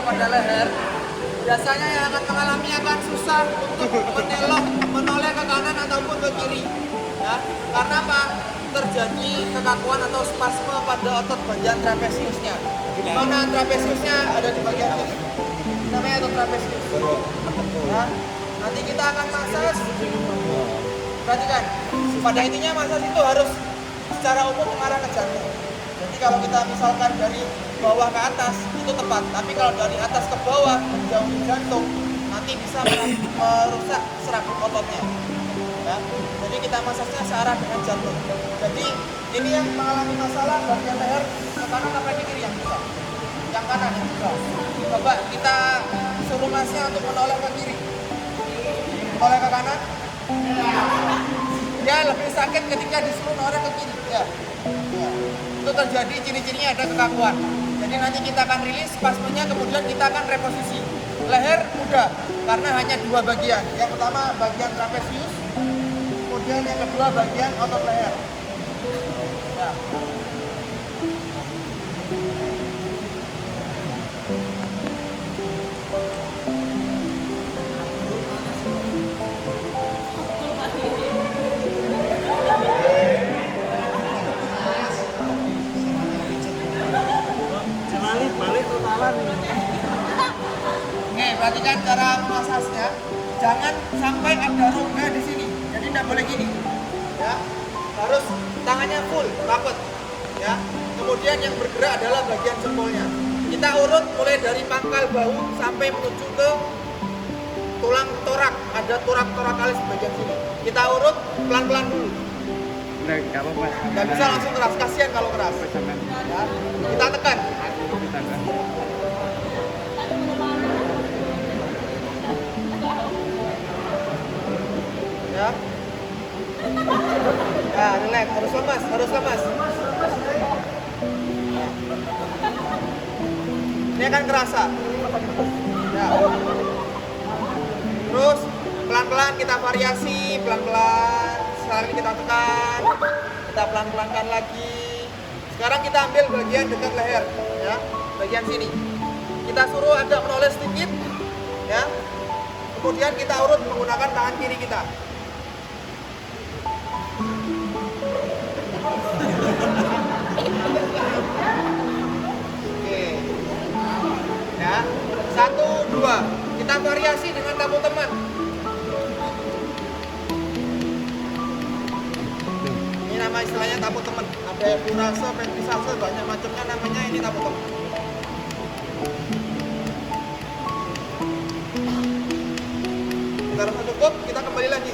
Pada leher, biasanya yang akan mengalami akan susah untuk menoleh ke kanan ataupun ke kiri, ya. Karena apa? Terjadi kekakuan atau spasme pada otot bagian trapesiusnya. Di mana trapesiusnya ada di bagian ini, namanya otot trapesius. Ya. Nanti kita akan massage. Perhatikan, pada intinya massage itu harus secara umum mengarah ke jantung. Jadi kalau kita misalkan dari bawah ke atas itu tepat, tapi kalau dari atas ke bawah jauh di jantung nanti bisa merusak serabut ototnya, ya. Jadi kita masasnya searah dengan jantung. Jadi ini yang mengalami masalah bagian leher ke kanan apa ke kiri yang bisa? Yang kanan yang bisa. Coba kita suruh masnya untuk menoleh ke kiri, menoleh ke kanan. Ya lebih sakit ketika disuruh menoleh ke kiri, ya. Itu terjadi ciri-cirinya ada kekakuan. Jadi nanti kita akan rilis spasmenya, kemudian kita akan reposisi. Leher mudah karena hanya dua bagian. Yang pertama bagian trapesius, kemudian yang kedua bagian otot leher. Ya. Perhatikan cara masasnya, jangan sampai ada rongga di sini. Jadi tidak boleh gini, ya. Harus tangannya full rapat, ya. Kemudian yang bergerak adalah bagian jempolnya. Kita urut mulai dari pangkal bahu sampai menuju ke tulang torak. Ada torak-torakalis bagian sini. Kita urut pelan-pelan dulu. Nggak bisa langsung keras, kasihan kalau keras. Ya. Kita tekan. Ya. Ya, relax, harus lemas, harus lemas. Ini akan kerasa. Ya. Terus pelan-pelan kita variasi, pelan-pelan. Sekali kita tekan, kita pelan-pelankan lagi. Sekarang kita ambil bagian dekat leher, ya, bagian sini. Kita suruh agak menoleh sedikit, ya. Kemudian kita urut menggunakan tangan kiri kita. Oke, ya, 1, 2. Kita variasi dengan tamu teman. Ini nama istilahnya tamu teman. Ada epiurase, ventrisase, banyak macamnya namanya. Ini tamu teman. Kita rasa cukup, kita kembali lagi.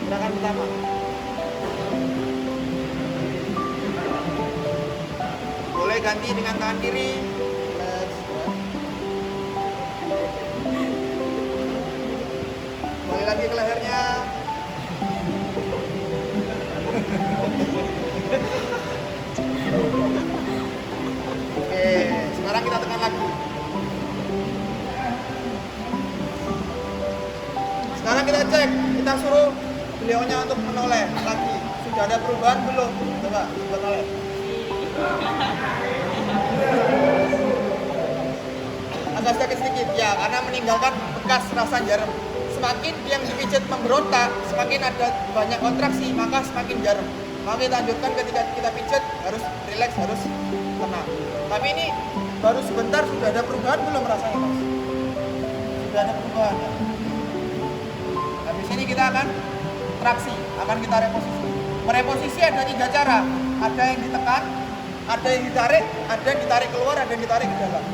Gerakan pertama. Boleh ganti dengan tangan kiri. Kembali lagi ke lehernya. cek, kita suruh beliaunya untuk menoleh lagi. Sudah ada perubahan belum? Coba menoleh. Agak sakit sedikit ya, karena meninggalkan bekas rasa jarum. Semakin yang dipijat memberontak, semakin ada banyak kontraksi, maka semakin jarum. Maka kita lanjutkan ketika kita pijat harus rileks, harus tenang. Tapi ini baru sebentar sudah ada perubahan belum rasanya mas? Sudah ada perubahan ya? Habis ini kita akan traksi, akan kita reposisi. Mereposisi ada 3 cara. Ada yang ditekan, ada yang ditarik, ada yang ditarik keluar, ada yang ditarik ke dalam.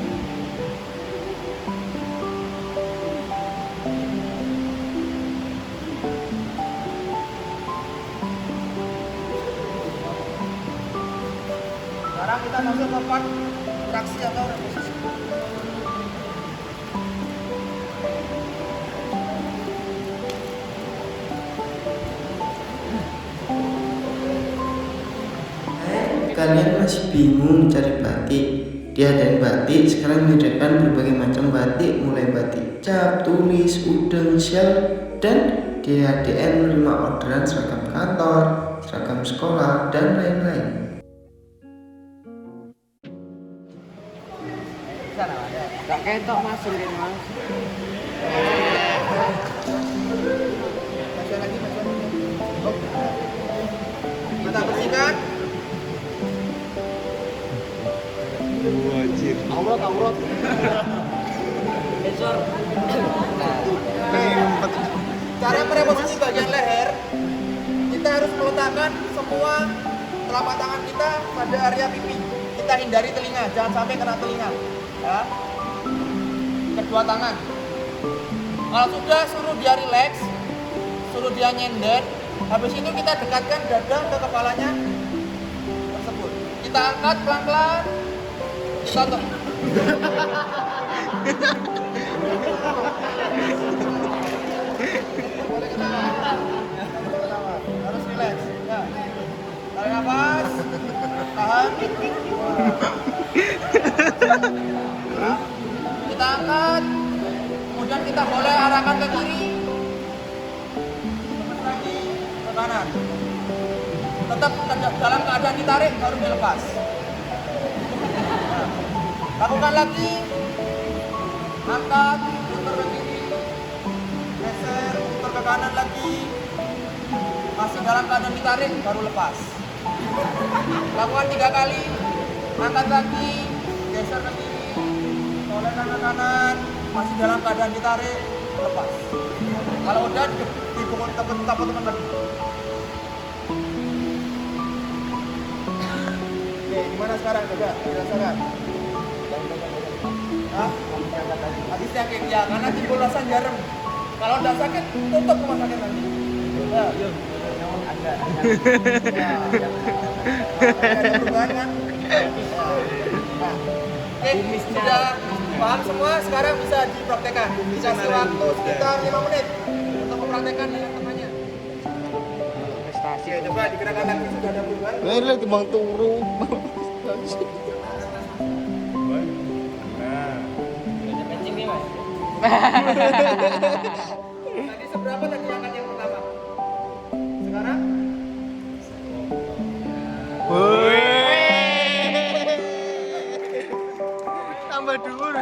Sekarang kita masuk ke part traksi atau reposisi. Kalian masih bingung cari batik? Diadain batik sekarang menyediakan berbagai macam batik, mulai batik cap, tulis, udeng, shell, dan DHDN menerima orderan seragam kantor, seragam sekolah, dan lain-lain. Tak ketok mas, mas. Masuk lagi. Oh. Kita bersihkan. Wajib. Aurat. Besor. Cara mereposisi bagian leher, kita harus meletakkan semua telapak tangan kita pada area pipi. Kita hindari telinga, jangan sampai kena telinga. Ya. Kedua tangan. Kalau sudah, suruh dia rileks, suruh dia nyender. Habis itu kita dekatkan dada ke kepalanya tersebut. Kita angkat pelan-pelan. Kita boleh ketawa. Harus rileks. Ya. Tarik nafas. Tahan. Ya. Kita angkat. Kemudian kita boleh arahkan ke kiri. Terus lagi ke kanan. Tetap dalam keadaan ditarik baru dilepas. Lakukan lagi. Angkat, putar ke kiri. Geser, putar ke kanan lagi. Masih dalam keadaan ditarik baru lepas. Lakukan 3 kali. Angkat lagi, geser ke kiri. Tolehkan ke kanan. Masih dalam keadaan ditarik, lepas. Kalau udah dipukul teman lagi. Oke, gimana sekarang? Coba dirasakan. Hah? Habis sakit ya, karena timbul rasa jarum. Kalau udah sakit, tutup rumah sakit nanti. Ya. Ada. Ya. Ada perubahan kan? Nah. Oke, sudah paham semua, sekarang bisa dipraktekkan. Dikasih waktu sekitar 5 menit untuk mempraktekkan dengan temannya. Oke, coba digerakkan lagi, sudah ada perubahan. Ini lagi bang turu. Kencing nih mas. Tadi seberapa tadi angkat yang pertama? Sekarang? Tambah dur.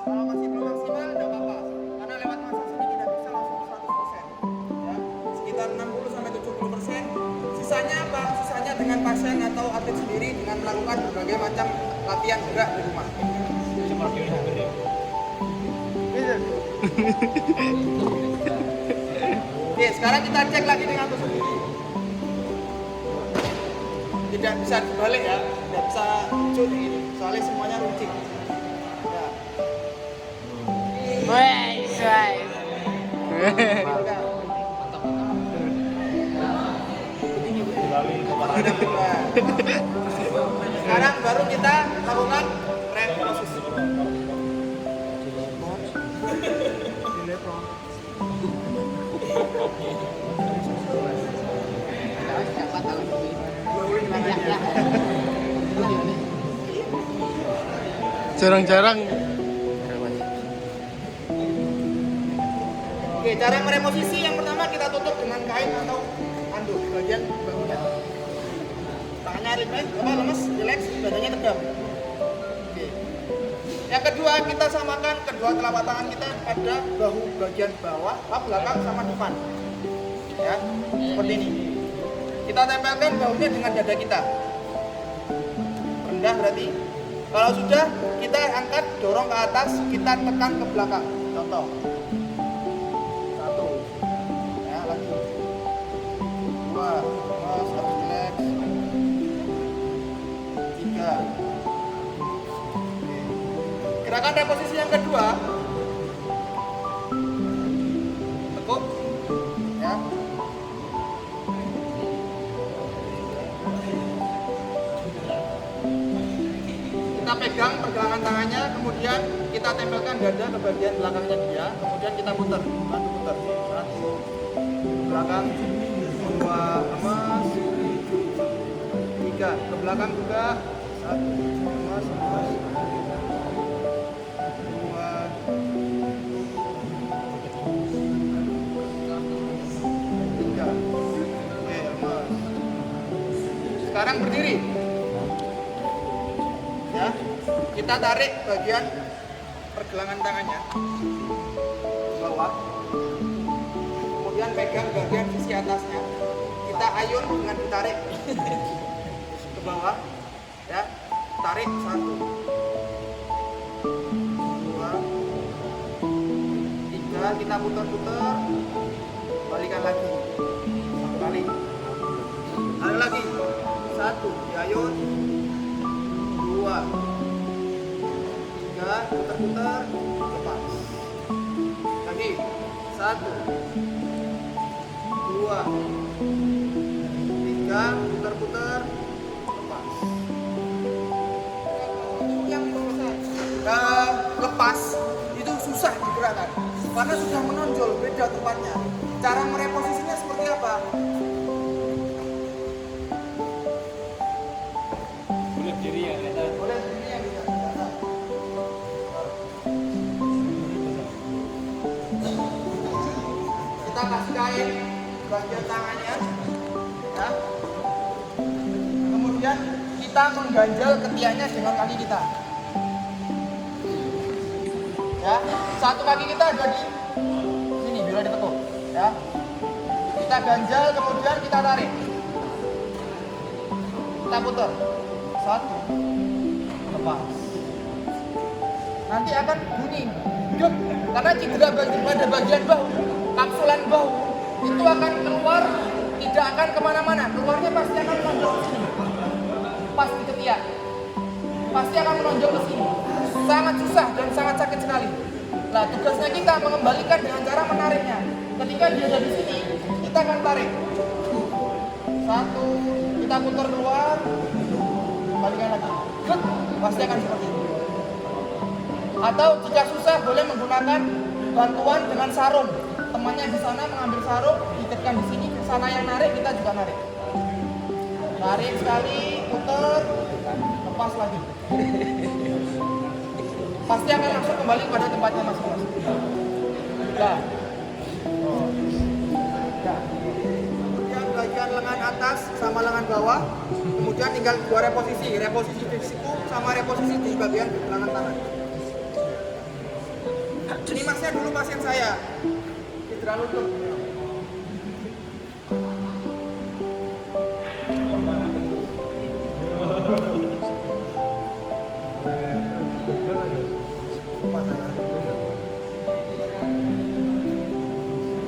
Kalau masih belum maksimal, tidak apa-apa. Karena lewat masa sini tidak bisa langsung 100%. Ya, sekitar 60-70%. Sisanya apa? Sisanya dengan pasien atau atlet sendiri dengan melakukan berbagai macam latihan gerak di rumah. Oke, sekarang kita cek lagi dengan tusuk gigi. Tidak bisa dibalik ya, tidak bisa lucu ini, soalnya semuanya runcing. Ya. Woi, guys. Sekarang baru kita lakukan reposisi. Jarang-jarang. Oke, Oke, cara mereposisi yang pertama kita tutup dengan kain atau anduk bagian bahunya. Tangannya rileks, lemes, relax, badannya tegap. Oke. Yang kedua, kita samakan kedua telapak tangan kita pada bahu bagian bawah, belakang sama depan. Ya, seperti ini. Kita tempelkan bahunya dengan dada kita. Rendah berarti. Kalau sudah, kita angkat, dorong ke atas, kita tekan ke belakang. Contoh. 1. Ya, lagi. 2. Mas, lebih relax. 3. Gerakan reposisi yang kedua. Tekuk. Ya. Kita pegang pergelangan tangannya, kemudian kita tempelkan dada ke bagian belakangnya dia, kemudian kita putar, bantu putar. 1, belakang, 2, lemas, 3, ke belakang juga, 1, lemas, 2, 3, oke, lemas. Sekarang berdiri. Ya, kita tarik bagian pergelangan tangannya ke bawah, kemudian pegang bagian sisi atasnya, kita ayun dengan ditarik ke bawah, ya, tarik 1, 2, 3, kita putar-putar, balikan lagi 1 kali, tarik lagi 1, diayun, 2, 3, putar-putar, lepas. Lagi 1, 2, 3, putar-putar, lepas. Yang lepas itu susah digerakkan karena sudah menonjol, beda tempatnya. Cara mereposisinya seperti apa? Boleh diri ya, kita. Boleh sendiri yang bisa. Kita kasih kain bagian tangannya, ya. Kemudian kita mengganjal ketiaknya dengan kaki kita. Ya, satu kaki kita ada di sini bila ditekuk, ya. Kita ganjal, kemudian kita tarik. Kita putar. 1, lepas. Nanti akan bunyi duk, karena cedera pada bagian bahu, kapsulan bahu itu akan keluar, tidak akan kemana-mana. Keluarnya pasti akan menonjol ke sini, pas di ketiak, pasti akan menonjol ke sini. Sangat susah dan sangat sakit sekali. Nah, tugasnya kita mengembalikan dengan cara menariknya. Ketika dia ada di sini, kita akan tarik. 1, kita putar keluar, balikan lagi. Pasti akan seperti itu. Atau jika susah boleh menggunakan bantuan dengan sarung. Temannya di sana mengambil sarung, diikatkan di sini, ke sana yang narik, kita juga narik. Tarik sekali, putar, lepas lagi. Pasti akan langsung kembali pada tempatnya masing-masing. Nah. Kemudian bagian lengan atas sama lengan bawah, kemudian tinggal 2 reposisi di siku sama reposisi di bagian belakang tangan. Ini masnya dulu pasien saya, cedera lutut.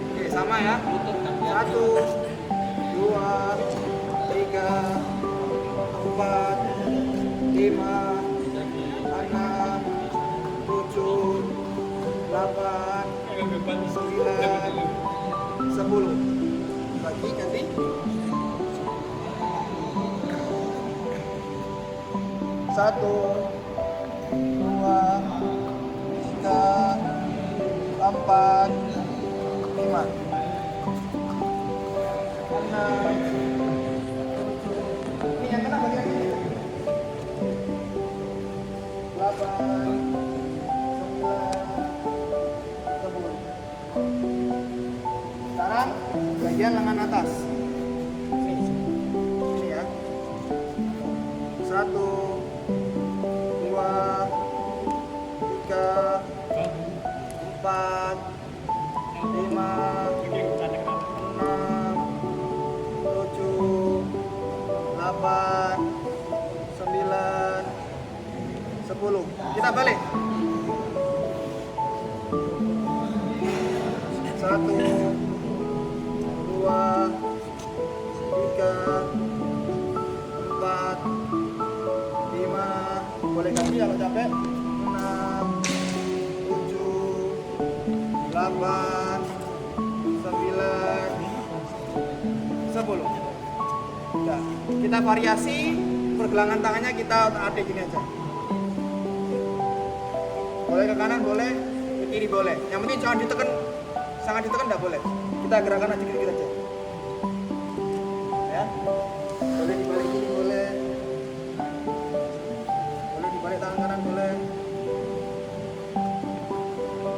Oke, sama ya. 1, 2, 3, 4, 5, 6, 7, 8, 9, 10. Bagi ganti. 1, 2, 3, 4, 5, 6. Ini yang kena bagian ini. 8, 9, 10. bagian lengan atas. Ini ya. 1, 2, 3, 4, 5, 6, 7, 8, 9, 10. Kita balik. 1, 2, 3, 4, 5, 6, boleh ganti kalau capek. 6, 7, 8, 9, 10. Udah. Kita variasi pergelangan tangannya, kita adik gini aja. Boleh ke kanan, boleh ke kiri, boleh. Yang penting jangan ditekan, sangat ditekan nggak boleh. Kita gerakan aja dikit aja. Ya. Boleh dibalik gini, boleh. Boleh dibalik tangan kanan, boleh.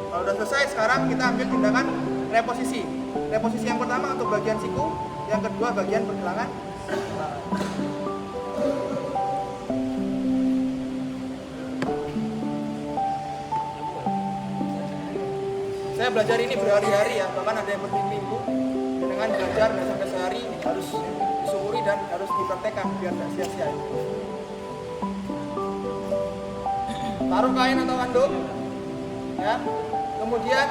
Kalau udah selesai, sekarang kita ambil tindakan reposisi. Reposisi yang pertama untuk bagian siku, yang kedua bagian pergelangan. Saya belajar ini berhari-hari ya, bahkan ada yang berminggu-minggu. Dengan belajar nggak sampai sehari, harus disyukuri dan harus dipraktekkan biar nggak sia-sia. Taruh kain atau handuk, ya. Kemudian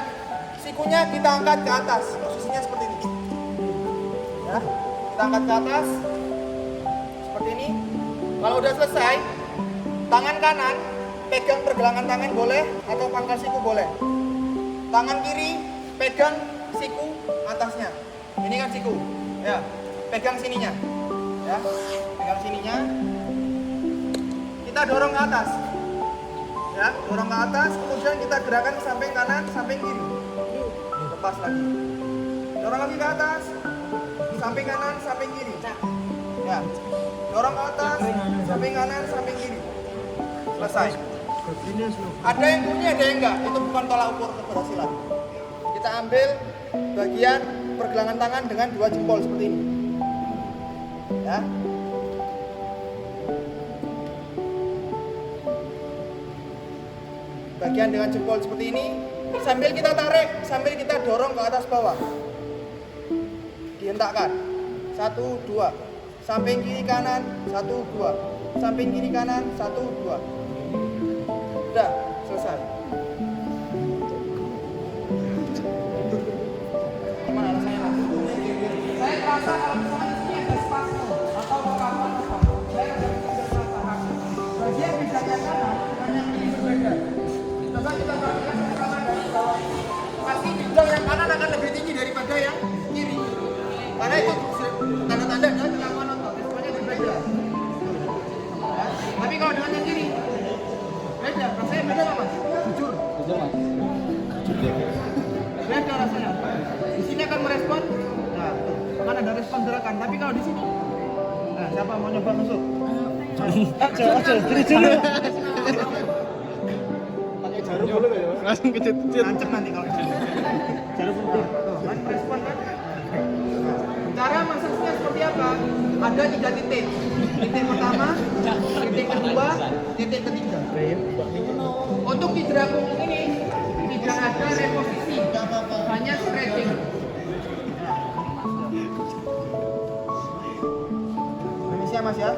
sikunya kita angkat ke atas, posisinya seperti ini. Ya, kita angkat ke atas seperti ini. Kalau udah selesai, tangan kanan pegang pergelangan tangan boleh atau pangkal siku boleh. Tangan kiri pegang siku atasnya. Ini kan siku. Ya, pegang sininya. Ya, pegang sininya. Kita dorong ke atas. Ya, dorong ke atas, kemudian kita gerakan samping kanan, samping kiri. Lepas lagi. Dorong lagi ke atas. Samping kanan, samping kiri. Ya. Dorong ke atas, samping kanan, samping kiri. Selesai. Ada yang bunyi, ada yang enggak. Itu bukan tolak ukur keberhasilan. Kita ambil bagian pergelangan tangan dengan 2 jempol seperti ini. Ya. Bagian dengan jempol seperti ini, sambil kita tarik, sambil kita dorong ke atas bawah. Dihentakkan. 1, 2. Samping kiri kanan, 1, 2. Samping kiri kanan, 1, 2. Udah, selesai. Gimana rasanya? Saya terasa kalau misalnya di sini ada spasme atau rekaman apa. Saya ada merasakan. Bagian pisahnya kanan dengan yang ini berbeda. Coba kita perhatikan rekaman dari bawah. Pasti jenjang yang kanan akan lebih tinggi daripada yang kiri. Karena itu tanda-tanda dari kelakuan otot. Semuanya berbeda. Ya. Tapi kalau dengan yang kiri beda, rasanya beda nggak mas? Jujur. Jujur mas. Beda rasanya. Di sini akan merespon. Nah, tuh. Kan ada respon gerakan. Tapi kalau di sini, nah siapa mau nyoba masuk? Aja, curi-curi. Pakai jarum boleh ya? Langsung kecil-kecil. Nancep nanti kalau jarum putih. Tuh, kan respon kan? Cara masaknya seperti apa? Ada 3 titik. Titik pertama, titik kedua, titik ketiga. Untuk di cedera punggung ini tidak ada reposisi, hanya stretching. Permisi ya mas ya,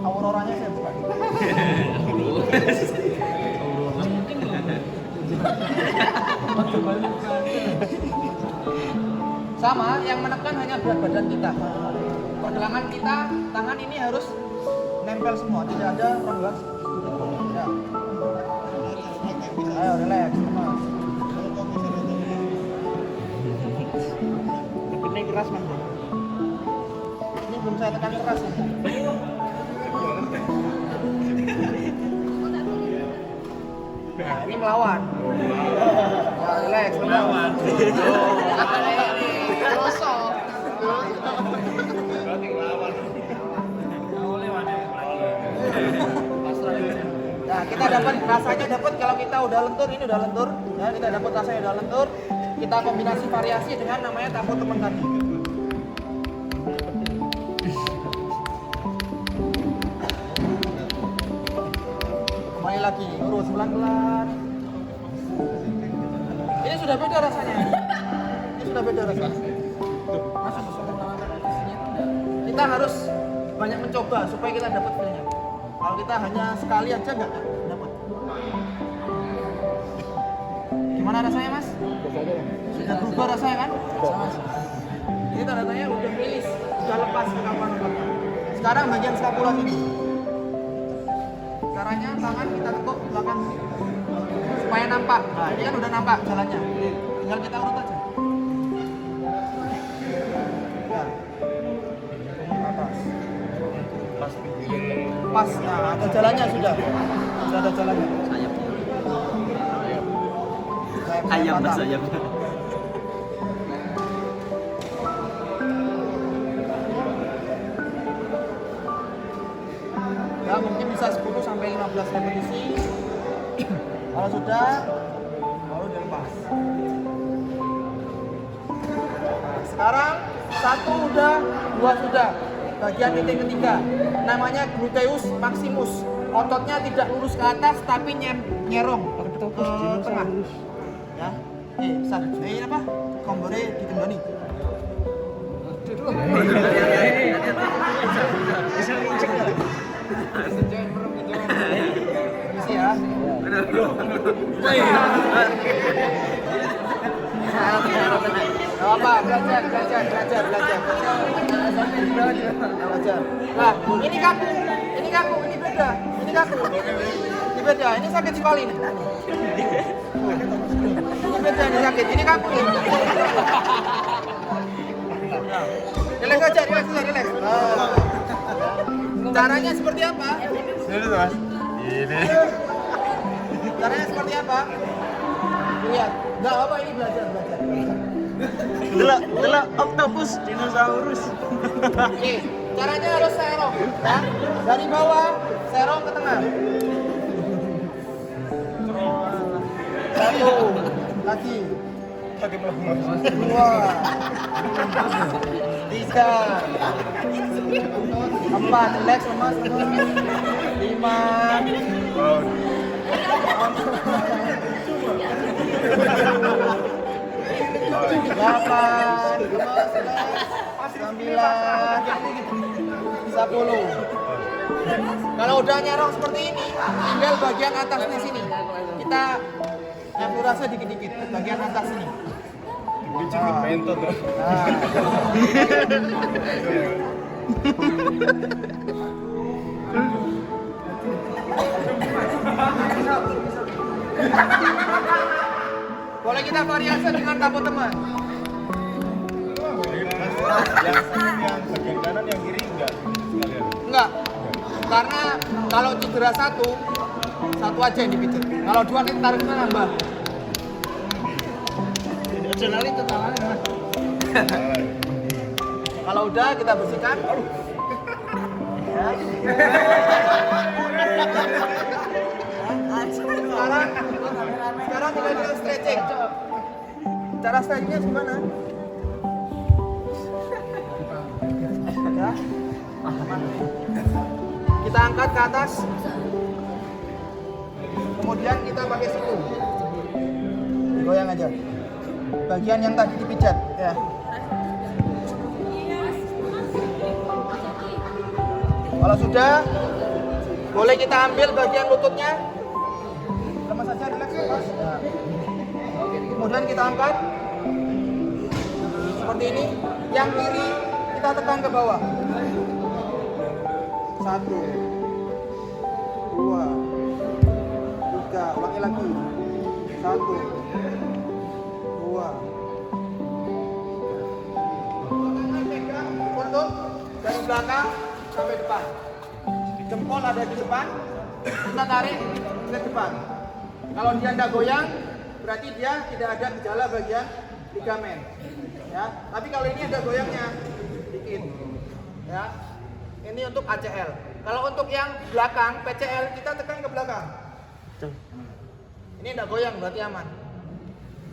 auroranya saya buka. Sama, yang menekan hanya berat badan kita. Pergelangan kita, tangan ini harus nempel semua, tidak ada rongga. Ya. Ayo relax, mas. Ini keras mas. Ini belum saya tekan keras ya. Nah, ini melawan. Ya, relax, melawan. Kosong. Nah, kita dapat rasanya kalau kita udah lentur, ini udah lentur. Ya, kita dapat rasanya udah lentur. Kita kombinasi variasi dengan namanya tampuk teman tadi. Kembali lagi, lurus pelan-pelan. Ini sudah beda rasanya. Ini sudah beda rasanya. Masuk ke tangan posisinya itu enggak. Kita harus banyak mencoba supaya kita dapat feelnya. Kalau kita hanya sekali aja enggak dapat. Gimana rasanya, Mas? Sudah berubah rasanya kan? Sama. Ini tanda-tandanya udah rilis, udah lepas ke kapan-kapan. Sekarang bagian skapula sini. Caranya tangan kita tekuk belakang sini. Supaya nampak. Nah, ini kan udah nampak jalannya. Tinggal kita urut aja. Ya. Atas. Pas. Nah, ada jalannya sudah. Sudah ada jalannya. Ayam mas ayam. Ya, mungkin bisa 10 sampai 15 repetisi. Kalau sudah, baru dilepas. Nah, sekarang 1 udah, 2 sudah. Bagian titik ketiga, namanya gluteus maximus. Ototnya tidak lurus ke atas, tapi nyerong ke tengah. Ya, ini apa? Kombore dikendoni. Misi ya. Gak apa, belajar. Nah, ini kaku, ini beda, ini beda, ini sakit sekali nih. Ini beda, ini sakit, ini kaku nih. Relax aja, relax. Caranya seperti apa? Ini mas. Ini. Caranya seperti apa? Lihat, nggak apa ini belajar. Delok octopus dinosaurus. Oke, caranya harus serong, ya. Dari bawah, serong ke tengah. 1, lagi. 2, 3, 4, relax, lemas. 5, 8, 9, 10. Kalau udah nyerong seperti ini, tinggal bagian atas di sini. Kita eksplorasi dikit-dikit bagian atas ini. Mentot. Boleh kita variasi dengan tamu teman. Yang bagian kanan, yang kiri enggak sekalian. Enggak. Karena kalau cedera satu aja yang dipijat. Kalau 2 kita tariknya nambah. Jurnal itu tawaran mas. Kalau udah kita bersihkan. Ya. Sekarang kita stretching. Cara stretchingnya gimana? Ya. Kita angkat ke atas. Kemudian kita pakai siku. Goyang aja. Bagian yang tadi dipijat, ya. Kalau sudah, boleh kita ambil bagian lututnya. Lemas saja, relax, lepas. Ya. Kemudian kita angkat. Seperti ini. Yang kiri kita tekan ke bawah. 1, 2, 3, ulangi lagi. 1, 2. Untuk dari belakang sampai depan. Jempol ada di depan, kita tarik ke depan. Kalau dia tidak goyang, berarti dia tidak ada gejala bagian ligamen. Ya, tapi kalau ini ada goyangnya, dikit. Ya, ini untuk ACL. Kalau untuk yang belakang, PCL, kita tekan ke belakang. Ini tidak goyang, berarti aman.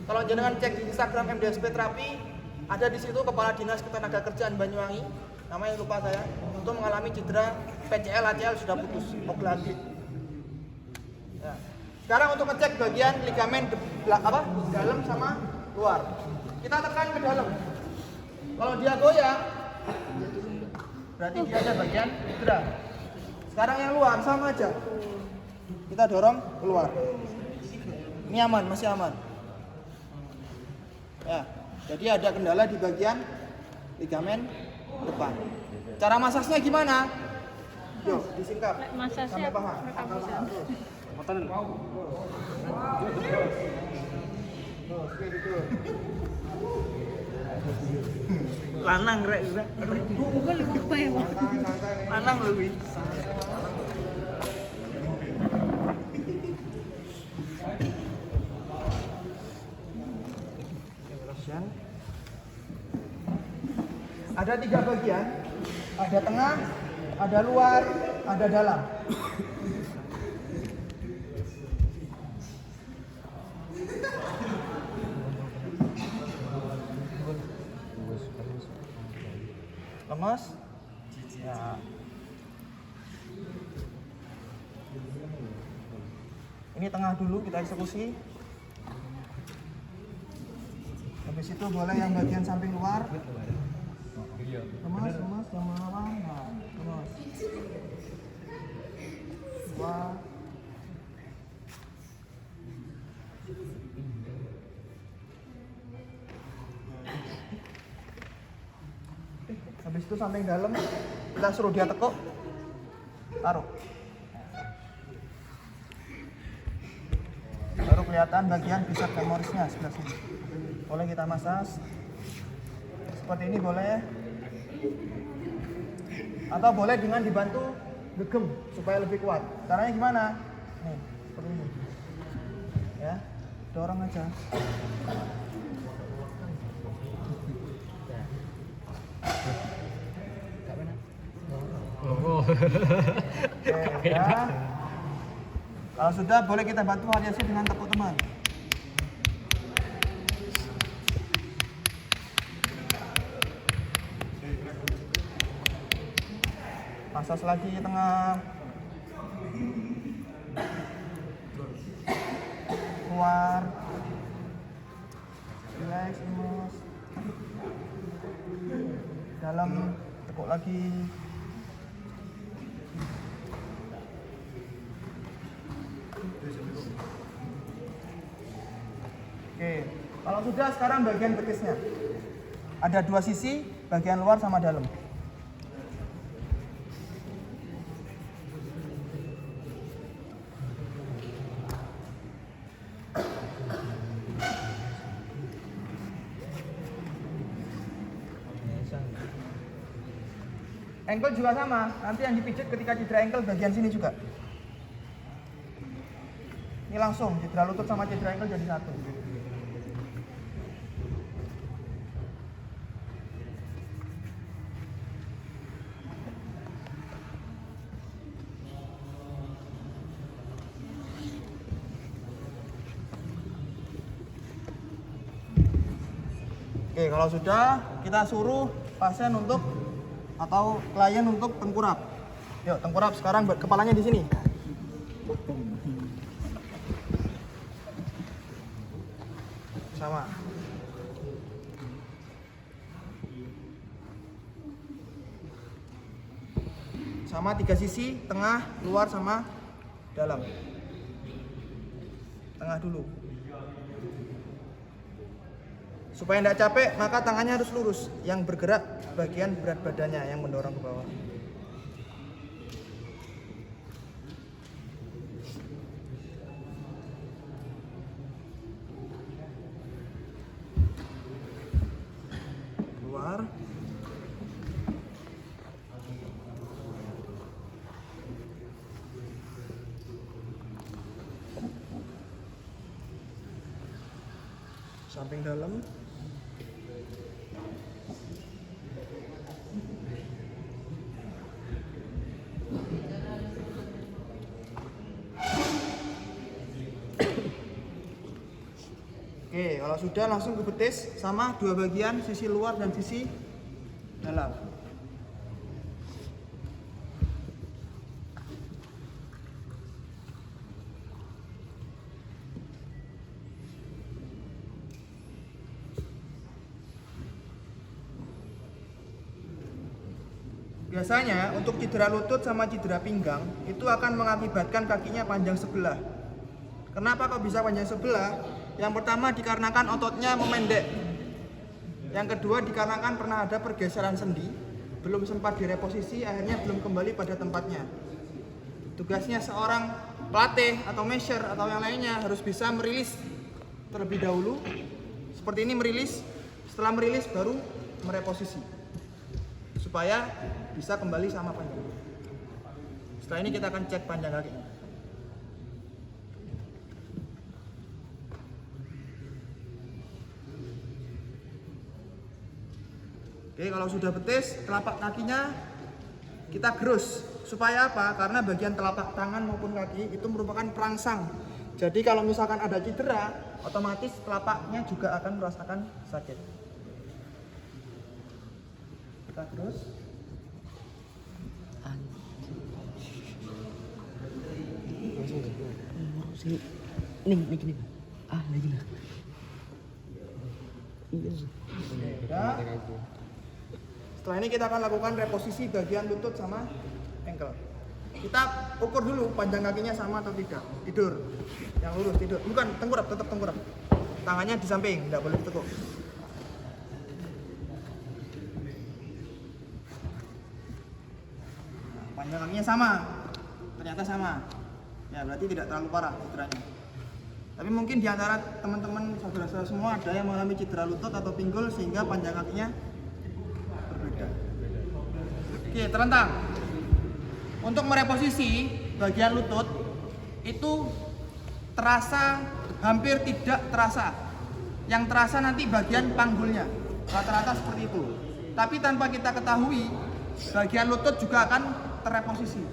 Kalau jenengan cek di Instagram MDSP Terapi, ada di situ Kepala Dinas Ketenagakerjaan Banyuwangi, namanya lupa saya, untuk mengalami cedera PCL, ACL sudah putus, okladi. Sekarang untuk ngecek bagian ligamen dalam sama luar. Kita tekan ke dalam. Kalau dia goyang, berarti dia ada bagian cedera. Sekarang yang luar sama aja. Kita dorong keluar. Ini aman, masih aman. Ya, jadi ada kendala di bagian ligamen depan. Cara masasnya gimana? Yuk, disingkap. Sampai paham. Lanang rek. Lanang lebih. Ada 3 bagian, ada tengah, ada luar, ada dalam. Lemas? Ya. Ini tengah dulu kita eksekusi. Habis itu boleh yang bagian samping luar. Lemas, yang melawan. Nah, lemas. Dua. Habis itu samping dalam kita suruh dia tekuk, taruh. Baru kelihatan bagian bicep femorisnya sebelah sini. Boleh kita masas seperti ini, boleh. Atau boleh dengan dibantu gegem supaya lebih kuat. Caranya gimana? Nih, seperti ini. Ya, dorong aja. Oke, ya. Kalau sudah, boleh kita bantu variasi dengan tepuk teman. Masas lagi tengah, keluar, relax, lemas, dalam, tekuk lagi. Oke, kalau sudah, sekarang bagian betisnya. Ada 2 sisi, bagian luar sama dalam. Ankle juga sama, nanti yang dipijit ketika cedera ankle bagian sini juga. Ini langsung, cedera lutut sama cedera ankle jadi satu. Oke, kalau sudah, kita suruh pasien untuk atau klien untuk tengkurap. Yuk, tengkurap sekarang, kepalanya di sini. Sama. Sama 3 sisi, tengah, luar sama dalam. Tengah dulu. Supaya tidak capek, maka tangannya harus lurus. Yang bergerak bagian berat badannya yang mendorong ke bawah. Keluar. Samping dalam. Oke, kalau sudah langsung ke betis sama 2 bagian, sisi luar dan sisi dalam. Biasanya untuk cedera lutut sama cedera pinggang itu akan mengakibatkan kakinya panjang sebelah. Kenapa kok bisa panjang sebelah? Yang pertama dikarenakan ototnya memendek. Yang kedua dikarenakan pernah ada pergeseran sendi, belum sempat direposisi, akhirnya belum kembali pada tempatnya. Tugasnya seorang pelatih atau mesher atau yang lainnya harus bisa merilis terlebih dahulu. Seperti ini merilis, setelah merilis baru mereposisi. Supaya bisa kembali sama panjang. Setelah ini kita akan cek panjang kakinya. Oke, kalau sudah betis, telapak kakinya kita gerus. Supaya apa? Karena bagian telapak tangan maupun kaki itu merupakan perangsang. Jadi kalau misalkan ada cedera, otomatis telapaknya juga akan merasakan sakit. Kita gerus. Ya. Setelah ini kita akan lakukan reposisi bagian lutut sama ankle. Kita ukur dulu panjang kakinya sama atau tidak. Tidur, yang lurus tidur. Bukan tengkurap, tetap tengkurap. Tangannya di samping, tidak boleh ditekuk. Nah, panjang kakinya sama, ternyata sama. Ya berarti tidak terlalu parah cederanya. Tapi mungkin di antara teman-teman saudara-saudara semua ada yang mengalami cedera lutut atau pinggul sehingga panjang kakinya berbeda. Oke, terlentang. Untuk mereposisi bagian lutut itu terasa hampir tidak terasa. Yang terasa nanti bagian panggulnya. Rata-rata seperti itu. Tapi tanpa kita ketahui, bagian lutut juga akan terreposisi.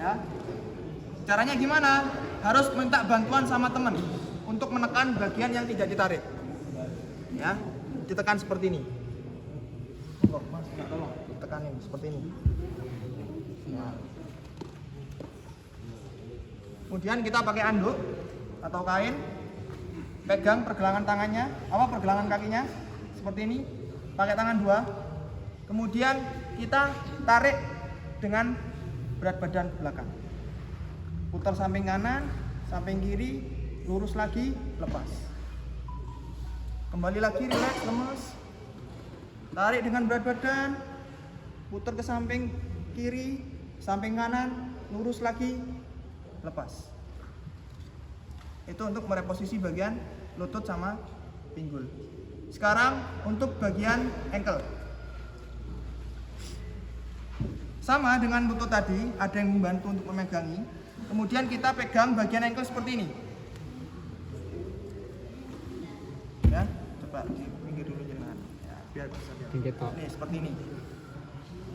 Ya. Caranya gimana? Harus minta bantuan sama teman untuk menekan bagian yang tidak ditarik. Ya, ditekan seperti ini. Mas, tolong ditekanin seperti ini. Ya. Kemudian kita pakai anduk atau kain, pegang pergelangan tangannya, pergelangan kakinya seperti ini, pakai tangan dua. Kemudian kita tarik dengan berat badan ke belakang. Putar samping kanan, samping kiri, lurus lagi, lepas. Kembali lagi, relax, lemas. Tarik dengan berat badan, putar ke samping kiri, samping kanan, lurus lagi, lepas. Itu untuk mereposisi bagian lutut sama pinggul. Sekarang untuk bagian ankle. Sama dengan lutut tadi, ada yang membantu untuk memegangi. Kemudian kita pegang bagian ankle seperti ini. Ya, coba pinggir dulu jangan. Ya, biar bisa lihat. Nih, seperti ini.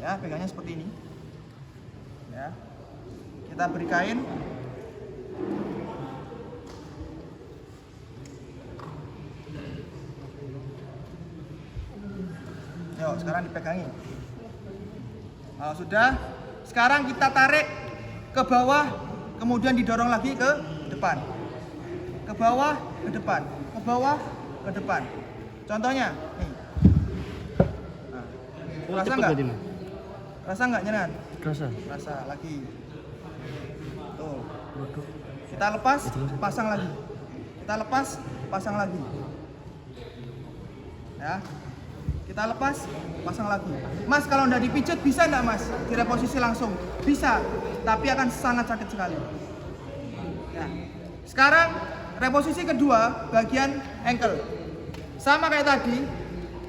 Ya, pegangnya seperti ini. Ya. Kita beri kain. Yuk, sekarang dipegangi. Nah, sudah. Sekarang kita tarik ke bawah. Kemudian didorong lagi ke depan, ke bawah, ke depan, ke bawah, ke depan. Contohnya, nih. Nah, rasa nggak? Rasa nggak nyenan? Rasa lagi. Tuh. Kita lepas, pasang lagi. Kita lepas, pasang lagi. Ya. Kita lepas, pasang lagi. Mas, kalau nggak dipijat bisa nggak mas? Direposisi langsung? Bisa, tapi akan sangat sakit sekali. Ya. Sekarang reposisi kedua bagian ankle. Sama kayak tadi,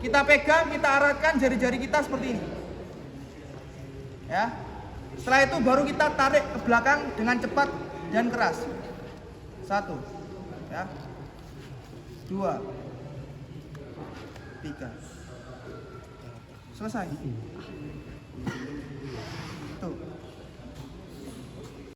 kita pegang, kita aratkan jari-jari kita seperti ini. Ya. Setelah itu baru kita tarik ke belakang dengan cepat dan keras. 1, ya. 2, 3. Selesai. Tuh.